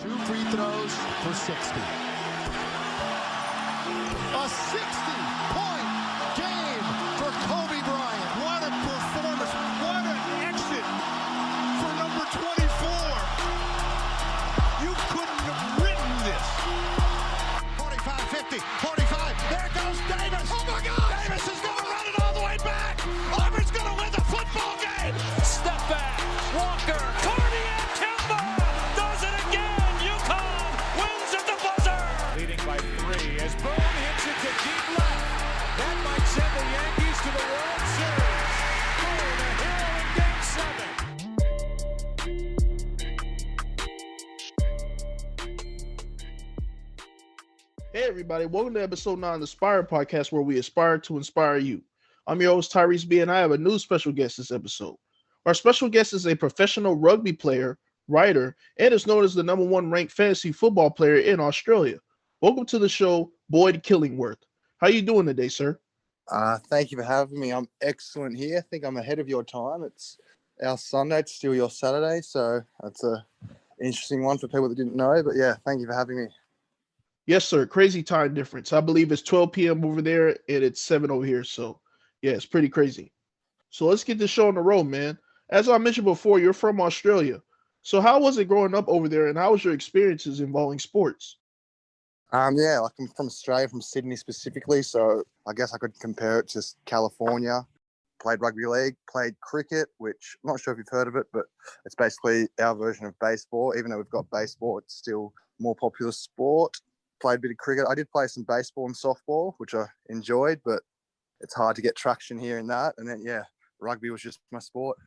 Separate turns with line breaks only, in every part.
2 free throws for 60. A 60-point game for Kobe Bryant.
What a performance. What an exit for number 24. You couldn't have written this.
45-50, 45. There goes Davis. Oh, my God. Davis is going to run it all the way back. Auburn's going to win the football game.
Step back. Walker. Cardiac Kimba does it again. UConn wins at the buzzer.
Leading by 3 as Boyd hits it to deep left. That might send the Yankees to the World Series. Boyd, a hero in Game 7.
Hey everybody, welcome to episode 9 of the Aspire podcast, where we aspire to inspire you. I'm your host Tyrese B, and I have a new special guest this episode. Our special guest is a professional rugby player, writer, and is known as the #1 ranked fantasy football player in Australia. Welcome to the show, Boyd Killingworth. How you doing today, sir?
Thank you for having me. I'm excellent here. I think I'm ahead of your time. It's our Sunday. It's still your Saturday, so that's a interesting one for people that didn't know. But yeah, thank you for having me.
Yes, sir. Crazy time difference. I believe it's 12 p.m. over there, and it's 7 over here. So, yeah, it's pretty crazy. So let's get this show on the road, man. As I mentioned before, you're from Australia. So how was it growing up over there, and how was your experiences involving sports?
Yeah, like I'm from Australia, from Sydney specifically, so I guess I could compare it to California. Played rugby league, played cricket, which I'm not sure if you've heard of it, but it's basically our version of baseball. Even though we've got baseball, it's still more popular sport. Played a bit of cricket. I did play some baseball and softball, which I enjoyed, but it's hard to get traction here in that. And then, yeah, rugby was just my sport.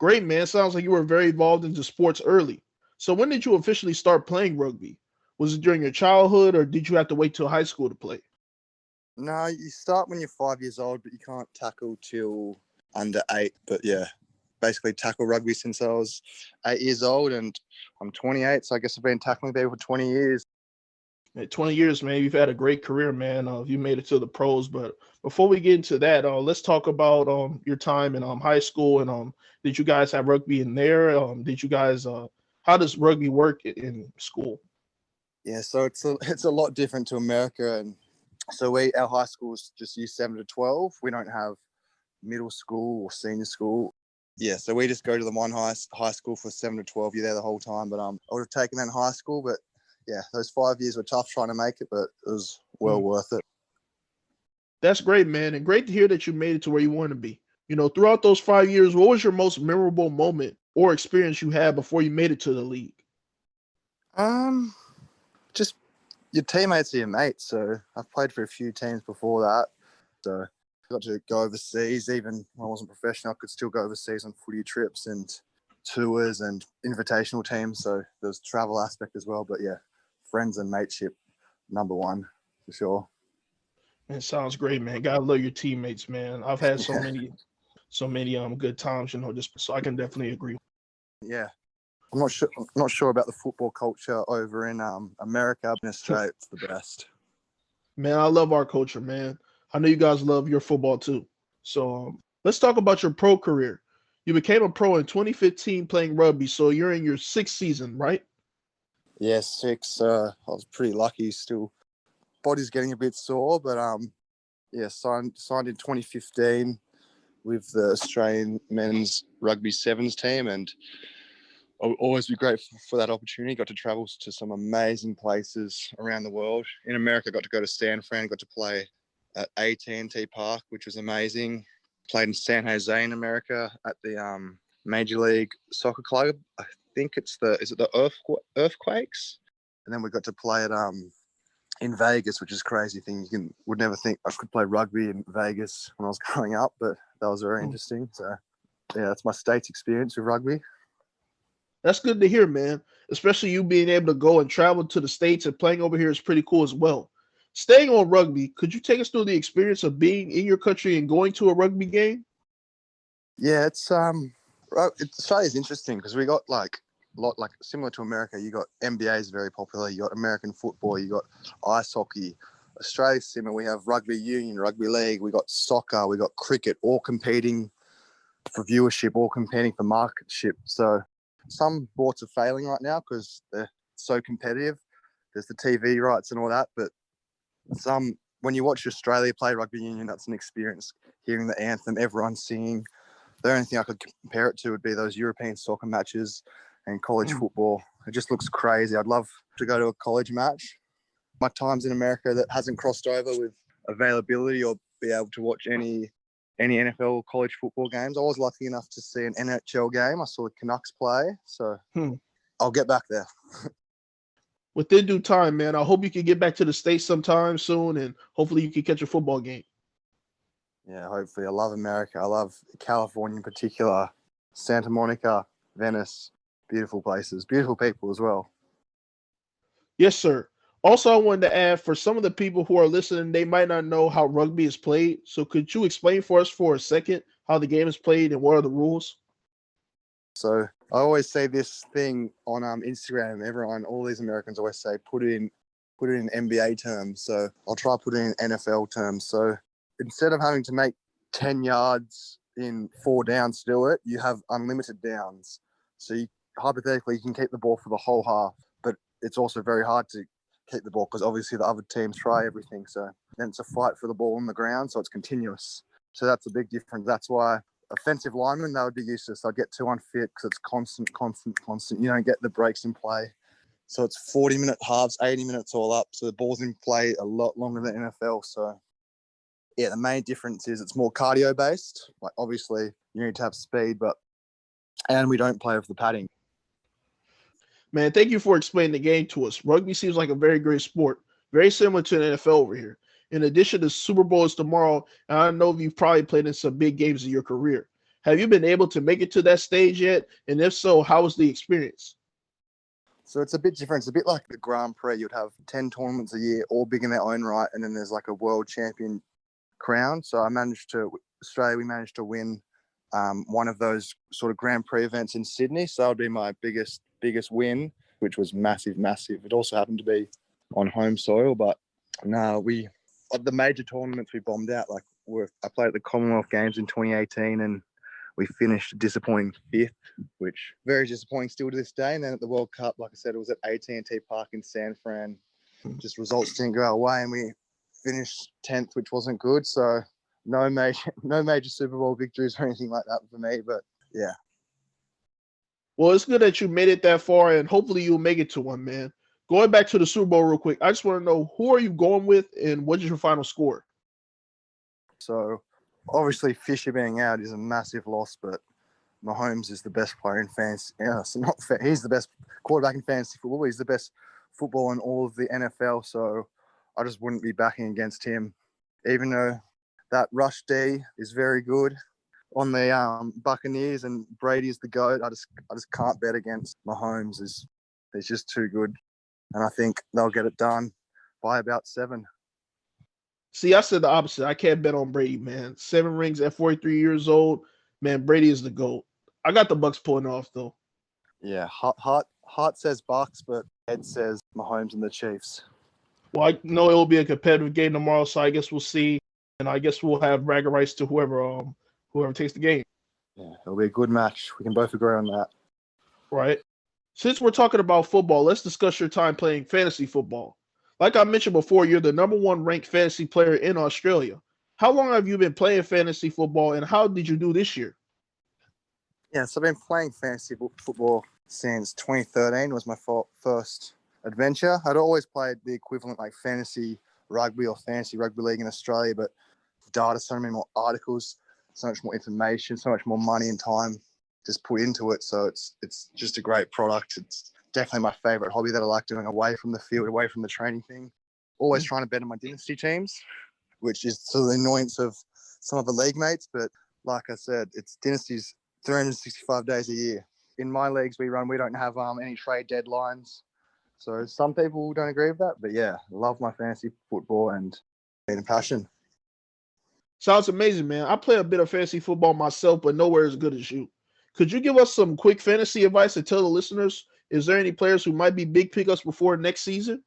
Great, man. Sounds like you were very involved into sports early. So when did you officially start playing rugby? Was it during your childhood, or did you have to wait till high school to play?
No, you start when you're 5 years old, but you can't tackle till under 8. But yeah, basically tackle rugby since I was 8 years old, and I'm 28, so I guess I've been tackling people for 20 years.
At 20 years, man, you've had a great career, man. You made it to the pros. But before we get into that, let's talk about your time in high school. And did you guys have rugby in there? Did you guys? How does rugby work in school?
Yeah, so it's a lot different to America, and so our high schools just year 7 to 12. We don't have middle school or senior school. Yeah, so we just go to the one high school for 7 to 12. You're there the whole time. But I would have taken that in high school, but yeah, those 5 years were tough trying to make it, but it was well worth it.
That's great, man, and great to hear that you made it to where you want to be. You know, throughout those 5 years, what was your most memorable moment or experience you had before you made it to the league?
Just your teammates are your mates. So I've played for a few teams before that. So I got to go overseas. Even when I wasn't professional, I could still go overseas on footy trips and tours and invitational teams. So there's travel aspect as well. But yeah, friends and mateship, #1 for sure.
It sounds great, man. Gotta love your teammates, man. I've had so many good times, just so I can definitely agree.
Yeah. I'm not sure about the football culture over in America. In Australia, it's the best.
Man, I love our culture, man. I know you guys love your football too. So let's talk about your pro career. You became a pro in 2015 playing rugby, so you're in your 6th season, right?
Yeah, 6. I was pretty lucky. Still, body's getting a bit sore, but yeah, signed in 2015 with the Australian men's rugby sevens team, and I'll always be grateful for that opportunity. Got to travel to some amazing places around the world. In America, got to go to San Fran, got to play at AT&T Park, which was amazing. Played in San Jose in America at the Major League Soccer Club. I think is it the Earthquakes? And then we got to play at in Vegas, which is a crazy thing. Would never think I could play rugby in Vegas when I was growing up, but that was very interesting. So yeah, that's my state's experience with rugby.
That's good to hear, man. Especially you being able to go and travel to the States and playing over here is pretty cool as well. Staying on rugby, could you take us through the experience of being in your country and going to a rugby game?
Yeah, Australia's interesting because we got like similar to America. You got NBA is very popular. You got American football. You got ice hockey. Australia's similar. We have rugby union, rugby league. We got soccer. We got cricket. All competing for viewership. All competing for marketship. So some sports are failing right now because they're so competitive. There's the TV rights and all that, but when you watch Australia play rugby union, that's an experience. Hearing the anthem, everyone singing. The only thing I could compare it to would be those European soccer matches and college football. It just looks crazy. I'd love to go to a college match. My times in America that hasn't crossed over with availability or be able to watch any NFL college football games. I was lucky enough to see an NHL game. I saw the Canucks play, so I'll get back there.
Within due time, man. I hope you can get back to the States sometime soon, and hopefully you can catch a football game.
Yeah, hopefully. I love America. I love California in particular, Santa Monica, Venice. Beautiful places, beautiful people as well.
Yes, sir. Also, I wanted to add, for some of the people who are listening, they might not know how rugby is played. So could you explain for us for a second how the game is played and what are the rules?
So I always say this thing on Instagram. All these Americans always say, put it in NBA terms. So I'll try to put it in NFL terms. So instead of having to make 10 yards in 4 downs to do it, you have unlimited downs. So hypothetically, you can keep the ball for the whole half, but it's also very hard to keep the ball because obviously the other teams try everything. So then it's a fight for the ball on the ground, so it's continuous. So that's a big difference. That's why offensive linemen, they would be useless. They'd get too unfit because it's constant. You don't get the breaks in play. So it's 40-minute halves, 80 minutes all up. So the ball's in play a lot longer than NFL. So yeah, the main difference is it's more cardio-based. Like obviously you need to have speed, and we don't play with the padding.
Man, thank you for explaining the game to us. Rugby seems like a very great sport, very similar to the NFL over here. In addition, the Super Bowl is tomorrow, and I know you've probably played in some big games in your career. Have you been able to make it to that stage yet? And if so, how was the experience?
So it's a bit different. It's a bit like the Grand Prix. You'd have 10 tournaments a year, all big in their own right, and then there's like a world champion crown. So Australia, we managed to win one of those sort of Grand Prix events in Sydney. So that would be my biggest win, which was massive. It also happened to be on home soil, but no, of the major tournaments we bombed out. Like I played at the Commonwealth Games in 2018 and we finished a disappointing 5th, which very disappointing still to this day. And then at the World Cup, like I said, it was at AT&T Park in San Fran. Just results didn't go our way and we finished 10th, which wasn't good. So no major Super Bowl victories or anything like that for me, but yeah.
Well, it's good that you made it that far, and hopefully you'll make it to one, man. Going back to the Super Bowl real quick, I just want to know, who are you going with and what is your final score?
So obviously Fisher being out is a massive loss, but Mahomes is the best player in fantasy. Yeah, so he's the best quarterback in fantasy football. He's the best football in all of the NFL. So I just wouldn't be backing against him, even though that rush D is very good on the Buccaneers and Brady is the GOAT. I just can't bet against Mahomes. He's just too good. And I think they'll get it done by about 7.
See, I said the opposite. I can't bet on Brady, man. 7 rings at 43 years old. Man, Brady is the GOAT. I got the Bucs pulling off, though.
Yeah, heart says Bucks, but head says Mahomes and the Chiefs.
Well, I know it will be a competitive game tomorrow, so I guess we'll see. And I guess we'll have bragging rights to whoever takes the game.
Yeah, it'll be a good match. We can both agree on that.
Right. Since we're talking about football, let's discuss your time playing fantasy football. Like I mentioned before, you're the number 1 ranked fantasy player in Australia. How long have you been playing fantasy football, and how did you do this year?
Yeah, so I've been playing fantasy football since 2013 was my first adventure. I'd always played the equivalent like fantasy rugby or fantasy rugby league in Australia, but data, so many more articles, so much more information, so much more money and time just put into it. So it's just a great product. It's definitely my favorite hobby that I like doing away from the field, away from the training thing. Always trying to bet on my dynasty teams, which is to the annoyance of some of the league mates. But like I said, it's dynasties 365 days a year. In my leagues we run, we don't have any trade deadlines. So some people don't agree with that. But yeah, love my fantasy football and being a passion.
Sounds amazing, man. I play a bit of fantasy football myself, but nowhere as good as you. Could you give us some quick fantasy advice and tell the listeners, is there any players who might be big pickups before next season?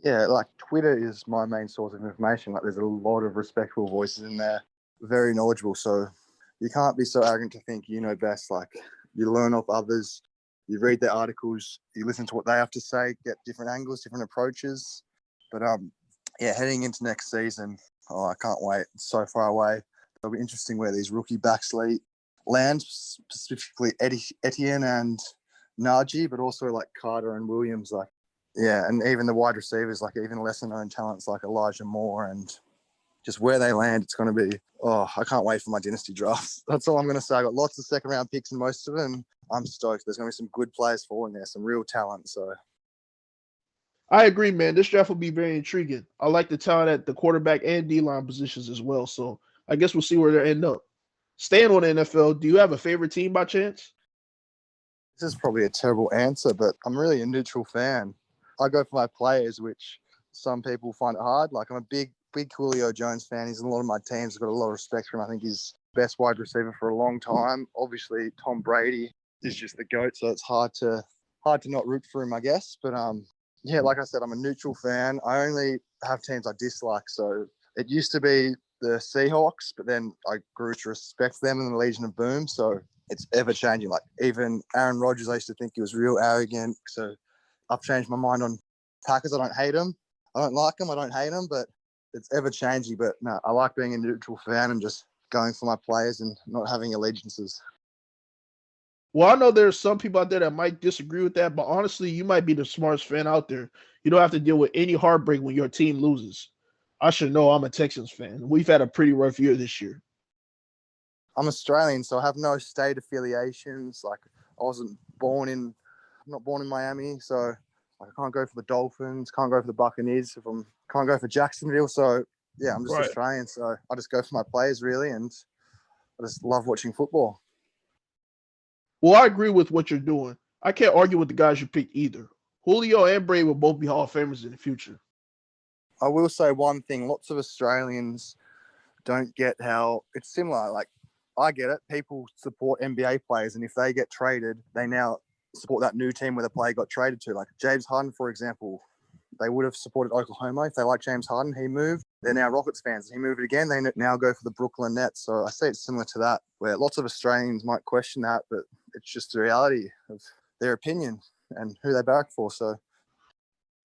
Yeah, like Twitter is my main source of information. Like there's a lot of respectful voices in there, very knowledgeable. So you can't be so arrogant to think you know best. Like you learn off others. you read their articles, you listen to what they have to say, get different angles, different approaches. But heading into next season, I can't wait. It's so far away. It'll be interesting where these rookie backs land, specifically Etienne and Najee, but also like Carter and Williams, and even the wide receivers, like even lesser known talents like Elijah Moore, and just where they land, it's going to be, I can't wait for my dynasty drafts. That's all I'm going to say. I got lots of second round picks in most of them. I'm stoked. There's going to be some good players falling there, some real talent. So
I agree, man. This draft will be very intriguing. I like the talent at the quarterback and D-line positions as well. So I guess we'll see where they end up. Staying on the NFL, do you have a favorite team by chance?
this is probably a terrible answer, but I'm really a neutral fan. I go for my players, which some people find it hard. Like, I'm a big Julio Jones fan. He's in a lot of my teams. I've got a lot of respect for him. I think he's best wide receiver for a long time. Obviously, Tom Brady is just the GOAT, so it's hard to not root for him, I guess. But like I said, I'm a neutral fan. I only have teams I dislike. So it used to be the Seahawks, but then I grew to respect them in the Legion of Boom. So it's ever changing. Like, even Aaron Rodgers, I used to think he was real arrogant. So I've changed my mind on Packers. I don't hate them. I don't like them. I don't hate them, but it's ever changing. But no, I like being a neutral fan and just going for my players and not having allegiances.
Well, I know there's some people out there that might disagree with that, but honestly, you might be the smartest fan out there. You don't have to deal with any heartbreak when your team loses. I should know I'm a Texans fan. We've had a pretty rough year this year.
I'm Australian, so I have no state affiliations. Like, I'm not born in Miami, so I can't go for the Dolphins, can't go for the Buccaneers, can't go for Jacksonville. So yeah, I'm just Australian, so I just go for my players really, and I just love watching football.
Well, I agree with what you're doing. I can't argue with the guys you picked either. Julio and Brady will both be Hall of Famers in the future.
I will say one thing: lots of Australians don't get how it's similar. Like, I get it. People support NBA players, and if they get traded, they now support that new team where the player got traded to. Like James Harden, for example, they would have supported Oklahoma if they like James Harden. He moved. They're now Rockets fans. He moved again. They now go for the Brooklyn Nets. So I say it's similar to that, where lots of Australians might question that, but it's just the reality of their opinion and who they back for. So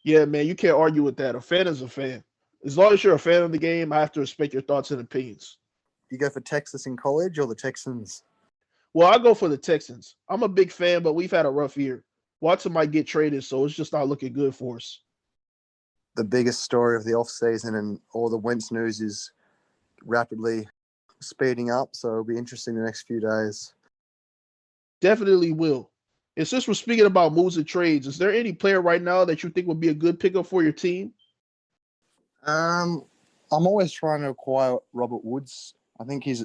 Yeah, man, you can't argue with that. A fan is a fan. As long as you're a fan of the game, I have to respect your thoughts and opinions.
you go for Texas in college or the Texans?
Well, I go for the Texans. I'm a big fan, but we've had a rough year. Watson might get traded, so it's just not looking good for us.
The biggest story of the offseason and all the Wentz news is rapidly speeding up. So it'll be interesting the next few days.
Definitely will. And since we're speaking about moves and trades, is there any player right now that you think would be a good pickup for your team?
I'm always trying to acquire Robert Woods. I think he's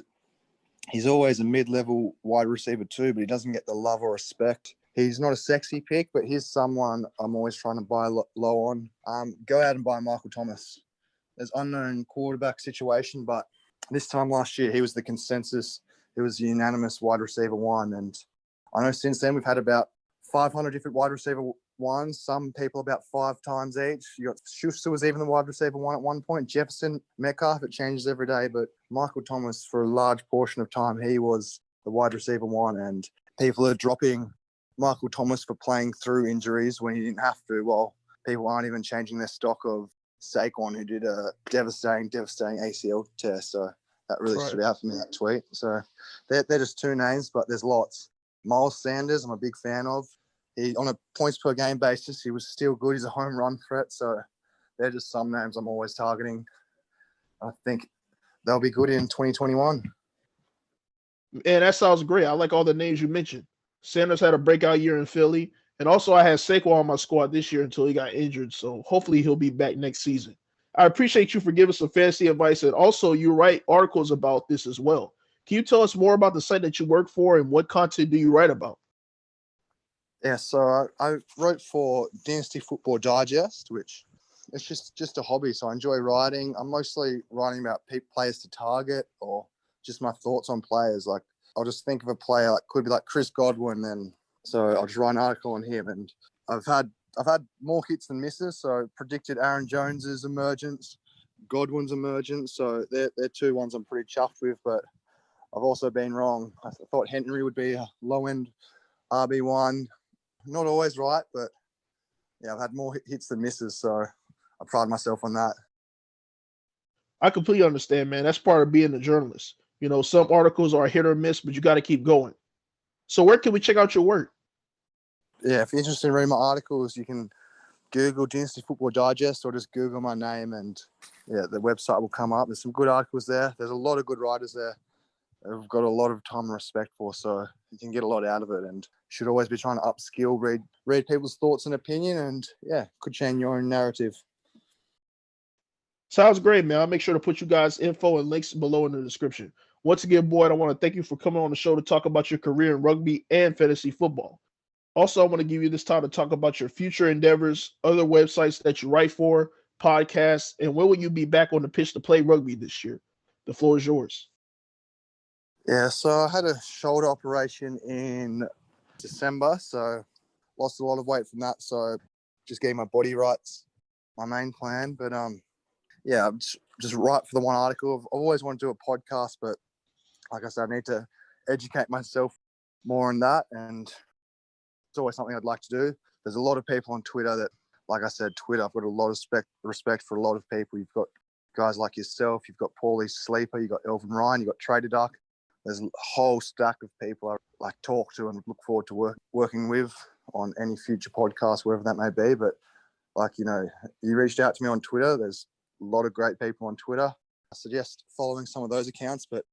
always a mid-level wide receiver too, but he doesn't get the love or respect. He's not a sexy pick, but he's someone I'm always trying to buy low on. Go out and buy Michael Thomas. There's unknown quarterback situation, but this time last year he was the consensus. It was the unanimous wide receiver one, and I know since then we've had about 500 different wide receiver ones. Some people about 5 times each. You got Schuster was even the wide receiver one at one point. Jefferson, Metcalf, it changes every day. But Michael Thomas, for a large portion of time, he was the wide receiver one. And people are dropping Michael Thomas for playing through injuries when he didn't have to. Well, people aren't even changing their stock of Saquon, who did a devastating ACL tear. So that really stood out for me, that tweet. So they're just two names, but there's lots. Miles Sanders, I'm a big fan of. He, on a points per game basis, he was still good. He's a home run threat. So they're just some names I'm always targeting. I think they'll be good in 2021.
And that sounds great. I like all the names you mentioned. Sanders had a breakout year in Philly. And also I had Saquon on my squad this year until he got injured. So hopefully he'll be back next season. I appreciate you for giving some fantasy advice. And also you write articles about this as well. Can you tell us more about the site that you work for and what content do you write about?
Yeah, so I wrote for Dynasty Football Digest, which it's just a hobby. So I enjoy writing. I'm mostly writing about players to target or just my thoughts on players. Like, I'll just think of a player, like could be like Chris Godwin, and so I'll just write an article on him. And I've had more hits than misses. So predicted Aaron Jones's emergence, Godwin's emergence. So they're two ones I'm pretty chuffed with, but I've also been wrong. I thought Henry would be a low-end RB1. not always right, but yeah, I've had more hits than misses, so I pride myself on that.
I completely understand, man. That's part of being a journalist. You know, some articles are hit or miss, but you got to keep going. So where can we check out your work?
Yeah, if you're interested in reading my articles, you can Google Dynasty Football Digest or just Google my name and yeah, the website will come up. There's some good articles there. There's a lot of good writers there. I've got a lot of time and respect for, so you can get a lot out of it and should always be trying to upskill, read people's thoughts and opinion, and yeah, could change your own narrative.
Sounds great, man. I'll make sure to put you guys' info and links below in the description. Once again, Boyd, I want to thank you for coming on the show to talk about your career in rugby and fantasy football. Also, I want to give you this time to talk about your future endeavors, other websites that you write for, podcasts, and when will you be back on the pitch to play rugby this year? The floor is yours.
Yeah, so I had a shoulder operation in December, so lost a lot of weight from that. So just getting my body right's my main plan. But yeah, I'm just write for the one article. I've always wanted to do a podcast, but like I said, I need to educate myself more on that, and it's always something I'd like to do. There's a lot of people on Twitter that, like I said, Twitter, I've got a lot of respect for a lot of people. You've got guys like yourself, you've got Paulie Sleeper, you've got Elvin Ryan, you've got Trader Duck. There's a whole stack of people I like talk to and look forward to working with on any future podcast, wherever that may be. But like, you know, you reached out to me on Twitter. There's a lot of great people on Twitter. I suggest following some of those accounts. But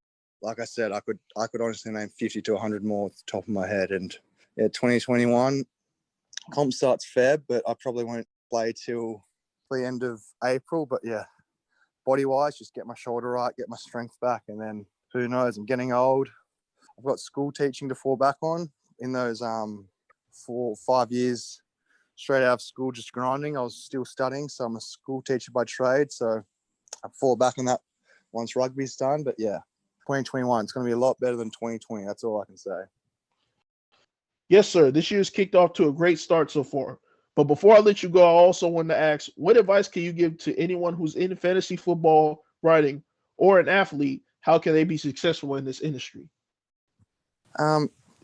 like I said, I could honestly name 50 to 100 more off the top of my head. And yeah, 2021 comp starts Feb, but I probably won't play till the end of April. But yeah, body-wise, just get my shoulder right, get my strength back, and then who knows? I'm getting old. I've got school teaching to fall back on in those 4 or 5 years straight out of school, just grinding. I was still studying, so I'm a school teacher by trade. So I fall back on that once rugby's done. But yeah, 2021, it's going to be a lot better than 2020. That's all I can say.
Yes, sir. This year's kicked off to a great start so far. But before I let you go, I also want to ask, what advice can you give to anyone who's in fantasy football writing or an athlete? How can they be successful in this industry?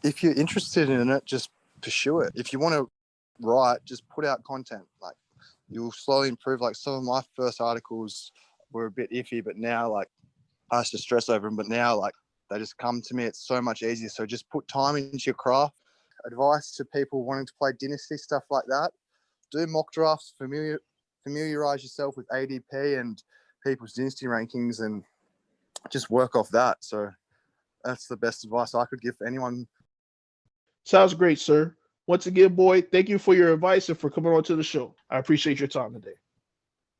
If you're interested in it, just pursue it. If you want to write, just put out content. Like, you'll slowly improve. Like, some of my first articles were a bit iffy, but now, like, I used to stress over them, but now, like, they just come to me. It's so much easier. So just put time into your craft. Advice to people wanting to play dynasty, stuff like that. Do mock drafts, familiarize yourself with ADP and people's dynasty rankings, and just work off that. So that's the best advice I could give for anyone.
Sounds great, sir. Once again, Boyd, thank you for your advice and for coming on to the show. I appreciate your time today.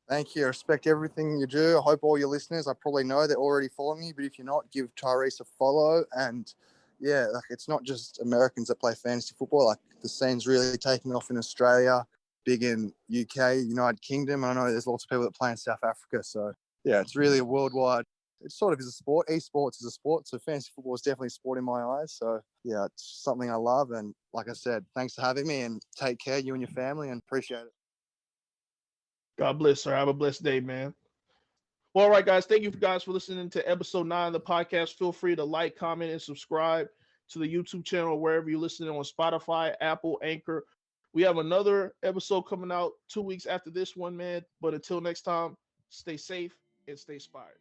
Thank you. I respect everything you do. I hope all your listeners, I probably know they're already following me, but if you're not, give Tyrese a follow. And yeah, like, it's not just Americans that play fantasy football. Like, the scene's really taking off in Australia, big in UK, United Kingdom. I know there's lots of people that play in South Africa. So yeah, it's really a worldwide. It sort of is a sport. Esports is a sport. So fantasy football is definitely a sport in my eyes. So yeah, it's something I love. And like I said, thanks for having me, and take care, you and your family, and appreciate it.
God bless, sir. Have a blessed day, man. Well, all right, guys. Thank you guys for listening to episode 9 of the podcast. Feel free to like, comment, and subscribe to the YouTube channel, wherever you're listening, on Spotify, Apple, Anchor. We have another episode coming out 2 weeks after this one, man. But until next time, stay safe and stay inspired.